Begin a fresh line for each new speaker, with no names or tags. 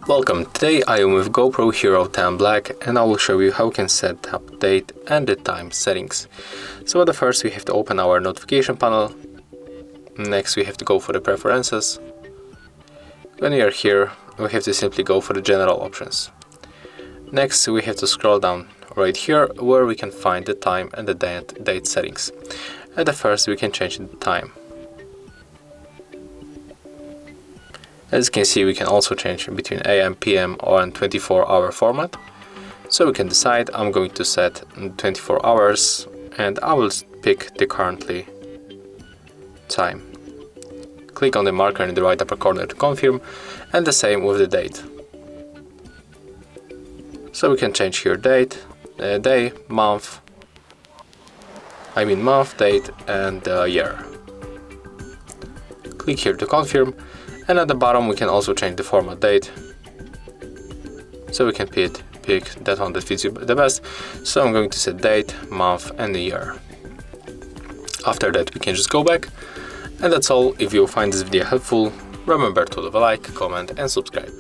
Welcome, today I am with GoPro Hero 10 Black and I will show you how you can set up date and the time settings. So at the first we have to open our notification panel. Next we have to go for the preferences. When we are here, we have to simply go for the general options. Next we have to scroll down right here where we can find the time and the date settings. At the first we can change the time. As you can see, we can also change between AM, PM or 24-hour format. So we can decide I'm going to set 24 hours and I will pick the currently time. Click on the marker in the right upper corner to confirm, and the same with the date. So we can change here date, day, month, date and year. Click here to confirm. And at the bottom we can also change the format date, so we can pick that one that fits you the best. So I'm going to set date, month and the year. After that we can just go back, and that's all. If you find this video helpful, remember to leave a like, comment and subscribe.